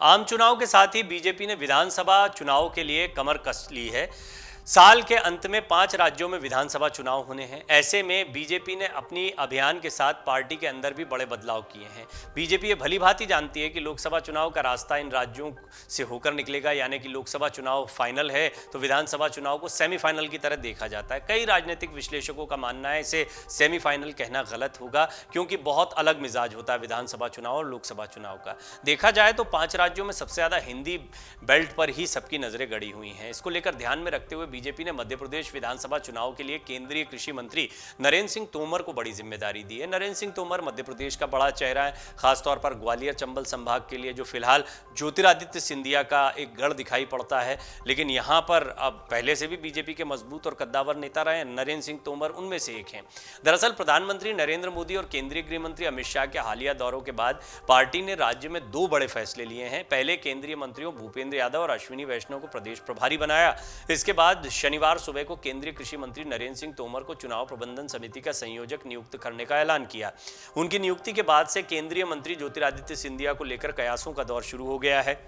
आम चुनाव के साथ ही बीजेपी ने विधानसभा चुनाव के लिए कमर कस ली है। साल के अंत में 5 राज्यों में विधानसभा चुनाव होने हैं। ऐसे में बीजेपी ने अपनी अभियान के साथ पार्टी के अंदर भी बड़े बदलाव किए हैं। बीजेपी ये भली भांति जानती है कि लोकसभा चुनाव का रास्ता इन राज्यों से होकर निकलेगा, यानी कि लोकसभा चुनाव फाइनल है तो विधानसभा चुनाव को सेमीफाइनल की तरह देखा जाता है। कई राजनीतिक विश्लेषकों का मानना है इसे सेमीफाइनल कहना गलत होगा, क्योंकि बहुत अलग मिजाज होता है विधानसभा चुनाव और लोकसभा चुनाव का। देखा जाए तो 5 राज्यों में सबसे ज्यादा हिंदी बेल्ट पर ही सबकी नजरें गड़ी हुई हैं। इसको लेकर ध्यान में रखते हुए बीजेपी ने मध्य प्रदेश विधानसभा चुनाव के लिए केंद्रीय कृषि मंत्री नरेंद्र सिंह तोमर को बड़ी जिम्मेदारी दी है। नरेंद्र सिंह तोमर मध्य प्रदेश का बड़ा चेहरा है, खासतौर पर ग्वालियर चंबल संभाग के लिए, जो फिलहाल ज्योतिरादित्य सिंधिया का एक गढ़ दिखाई पड़ता है। लेकिन यहां पर अब पहले से भी बीजेपी के मजबूत और कद्दावर नेता रहे नरेंद्र सिंह तोमर उनमें से एक हैं। दरअसल प्रधानमंत्री नरेंद्र मोदी और केंद्रीय गृह मंत्री अमित शाह के हालिया दौरों के बाद पार्टी ने राज्य में 2 बड़े फैसले लिए हैं। पहले केंद्रीय मंत्रियों भूपेंद्र यादव और अश्विनी वैष्णव को प्रदेश प्रभारी बनाया। इसके बाद शनिवार सुबह को केंद्रीय कृषि मंत्री नरेंद्र सिंह तोमर को चुनाव प्रबंधन समिति का संयोजक नियुक्त करने का ऐलान किया। उनकी नियुक्ति के बाद से केंद्रीय मंत्री ज्योतिरादित्य सिंधिया को लेकर कयासों का दौर शुरू हो गया है।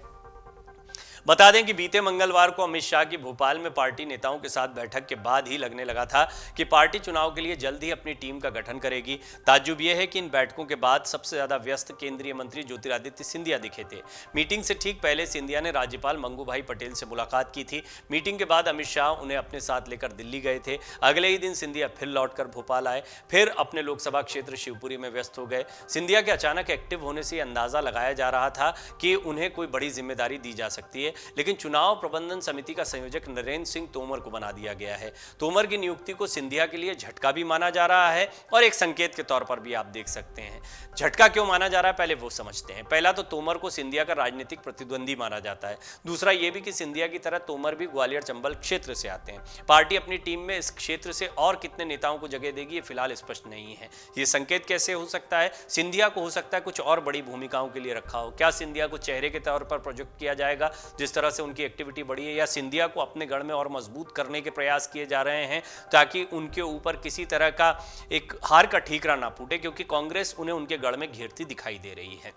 बता दें कि बीते मंगलवार को अमित शाह की भोपाल में पार्टी नेताओं के साथ बैठक के बाद ही लगने लगा था कि पार्टी चुनाव के लिए जल्द ही अपनी टीम का गठन करेगी। ताज्जुब यह है कि इन बैठकों के बाद सबसे ज्यादा व्यस्त केंद्रीय मंत्री ज्योतिरादित्य सिंधिया दिखे थे। मीटिंग से ठीक पहले सिंधिया ने राज्यपाल मंगू भाई पटेल से मुलाकात की थी। मीटिंग के बाद अमित शाह उन्हें अपने साथ लेकर दिल्ली गए थे। अगले ही दिन सिंधिया फिर लौटकर भोपाल आए, फिर अपने लोकसभा क्षेत्र शिवपुरी में व्यस्त हो गए। सिंधिया के अचानक एक्टिव होने से अंदाजा लगाया जा रहा था कि उन्हें कोई बड़ी जिम्मेदारी दी जा सकती है, लेकिन चुनाव प्रबंधन समिति का संयोजक नरेंद्र सिंह तोमर को बना दिया गया है। तोमर की नियुक्ति को सिंधिया के लिए झटका भी माना जा रहा है और एक संकेत के तौर पर भी आप देख सकते हैं। झटका क्यों माना जा रहा है, पहले वो समझते हैं। पहला तो तोमर को सिंधिया का राजनीतिक प्रतिद्वंदी माना जाता है। दूसरा ये भी कि सिंधिया की तरह तोमर भी ग्वालियर चंबल क्षेत्र से आते हैं। पार्टी अपनी टीम में इस क्षेत्र से और कितने नेताओं को जगह देगी, ये फिलहाल स्पष्ट नहीं है। ये संकेत कैसे हो सकता है? सिंधिया को हो सकता है कुछ और बड़ी भूमिकाओं के लिए रखा हो। क्या सिंधिया को चेहरे के तौर पर प्रोजेक्ट किया जाएगा, जिस तरह से उनकी एक्टिविटी बढ़ी है, या सिंधिया को अपने गढ़ में और मजबूत करने के प्रयास किए जा रहे हैं ताकि उनके ऊपर किसी तरह का एक हार का ठीकरा ना फूटे, क्योंकि कांग्रेस उन्हें उनके गढ़ में घेरती दिखाई दे रही है।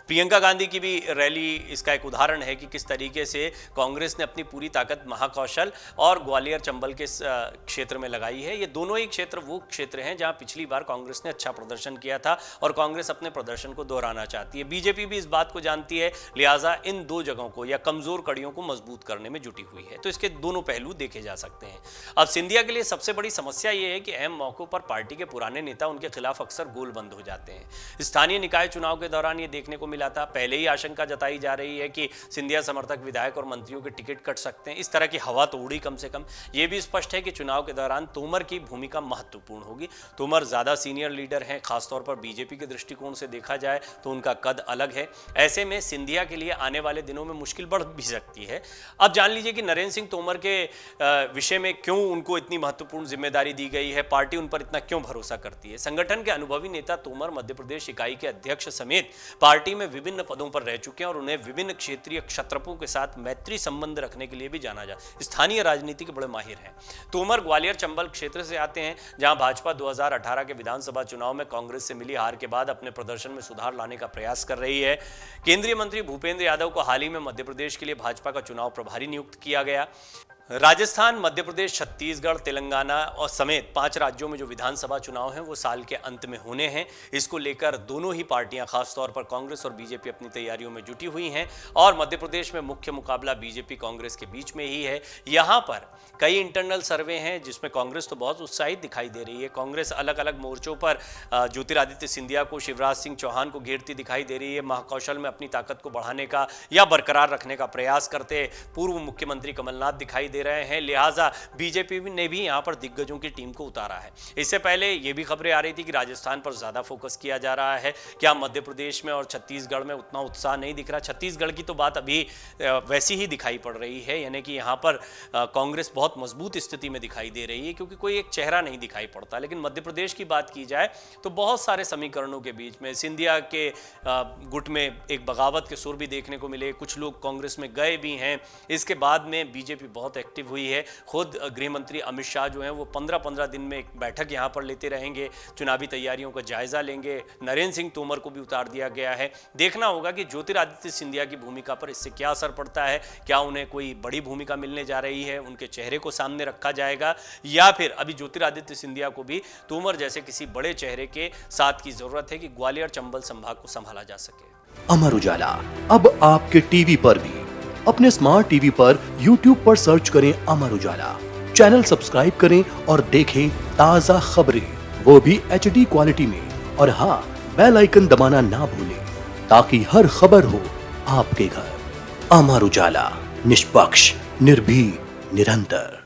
प्रियंका गांधी की भी रैली इसका एक उदाहरण है कि किस तरीके से कांग्रेस ने अपनी पूरी ताकत महाकौशल और ग्वालियर चंबल के क्षेत्र में लगाई है। ये दोनों ही क्षेत्र वो क्षेत्र हैं जहां पिछली बार कांग्रेस ने अच्छा प्रदर्शन किया था और कांग्रेस अपने प्रदर्शन को दोहराना चाहती है। बीजेपी भी इस बात को जानती है, लिहाजा इन 2 जगहों को या कमजोर कड़ियों को मजबूत करने में जुटी हुई है। तो इसके दोनों पहलू देखे जा सकते हैं। अब सिंधिया के लिए सबसे बड़ी समस्या यह है कि अहम मौकों पर पार्टी के पुराने नेता उनके खिलाफ अक्सर गोलबंद हो जाते हैं। स्थानीय निकाय चुनाव के दौरान ये देखने को मिला था। पहले ही आशंका जताई जा रही है कि सिंधिया समर्थक विधायक और मंत्रियों के टिकट कट सकते हैं। इस तरह की हवा तो उड़ी कम से कम। यह भी स्पष्ट है कि चुनाव के दौरान तोमर की भूमिका महत्वपूर्ण होगी। तोमर ज्यादा सीनियर लीडर हैं, खासतौर पर बीजेपी के दृष्टिकोण से देखा जाए तो उनका कद अलग है। ऐसे में सिंधिया के लिए आने वाले दिनों में मुश्किल बढ़ भी सकती है। अब जान लीजिए कि नरेंद्र सिंह तोमर के विषय में क्यों उनको इतनी महत्वपूर्ण जिम्मेदारी दी गई है, पार्टी उन पर इतना क्यों भरोसा करती है। संगठन के अनुभवी नेता तोमर मध्य प्रदेश इकाई के अध्यक्ष समेत पार्टी में विभिन्न पदों पर रह चुके हैं और उन्हें विभिन्न क्षेत्रीय क्षत्रपों के साथ मैत्री संबंध रखने के लिए भी जाना जाता। स्थानीय राजनीति के बड़े माहिर हैं। तोमर ग्वालियर चंबल क्षेत्र से आते हैं, जहां भाजपा 2018 के विधानसभा चुनाव में कांग्रेस से मिली हार के बाद अपने प्रदर्शन में सुधार लाने का प्रयास कर रही है। केंद्रीय मंत्री भूपेंद्र यादव को हाल ही में मध्य प्रदेश के लिए भाजपा का चुनाव प्रभारी नियुक्त किया गया। राजस्थान, मध्य प्रदेश, छत्तीसगढ़, तेलंगाना और समेत 5 राज्यों में जो विधानसभा चुनाव हैं वो साल के अंत में होने हैं। इसको लेकर दोनों ही पार्टियां, खासतौर पर कांग्रेस और बीजेपी, अपनी तैयारियों में जुटी हुई हैं और मध्य प्रदेश में मुख्य मुकाबला बीजेपी कांग्रेस के बीच में ही है। यहां पर कई इंटरनल सर्वे हैं जिसमें कांग्रेस तो बहुत उत्साहित दिखाई दे रही है। कांग्रेस अलग अलग मोर्चों पर ज्योतिरादित्य सिंधिया को, शिवराज सिंह चौहान को घेरती दिखाई दे रही है। महाकौशल में अपनी ताकत को बढ़ाने का या बरकरार रखने का प्रयास करते पूर्व मुख्यमंत्री कमलनाथ दिखाई दे रहे हैं। लिहाजा बीजेपी ने भी यहां पर दिग्गजों की टीम को उतारा है। इससे पहले यह भी खबरें आ रही थी कि राजस्थान पर ज्यादा फोकस किया जा रहा है। क्या मध्य प्रदेश में और छत्तीसगढ़ में उतना उत्साह नहीं दिख रहा? छत्तीसगढ़ की तो बात अभी वैसी ही दिखाई पड़ रही है, यानी कि यहां पर कांग्रेस बहुत मजबूत स्थिति में दिखाई दे रही है क्योंकि कोई एक चेहरा नहीं दिखाई पड़ता। लेकिन मध्य प्रदेश की बात की जाए तो बहुत सारे समीकरणों के बीच में सिंधिया के गुट में एक बगावत के सुर भी देखने को मिले। कुछ लोग कांग्रेस में गए भी हैं। इसके बाद में बीजेपी बहुत एक्टिव हुई है। खुद गृह मंत्री अमित शाह जो हैं वो 15-15 दिन में एक बैठक यहाँ पर लेते रहेंगे, चुनावी तैयारियों का जायजा लेंगे। नरेंद्र सिंह तोमर को भी उतार दिया गया है। देखना होगा कि ज्योतिरादित्य सिंधिया की भूमिका पर इससे क्या असर पड़ता है। क्या उन्हें कोई बड़ी भूमिका मिलने जा रही है, उनके चेहरे को सामने रखा जाएगा, या फिर अभी ज्योतिरादित्य सिंधिया को भी तोमर जैसे किसी बड़े चेहरे के साथ की जरूरत है कि ग्वालियर चंबल संभाग को संभाला जा सके। अमर उजाला अब आपके टीवी पर भी। अपने स्मार्ट टीवी पर YouTube पर सर्च करें अमर उजाला, चैनल सब्सक्राइब करें और देखें ताजा खबरें, वो भी HD क्वालिटी में। और हाँ, बेल आइकन दबाना ना भूलें ताकि हर खबर हो आपके घर। अमर उजाला, निष्पक्ष, निर्भीक, निरंतर।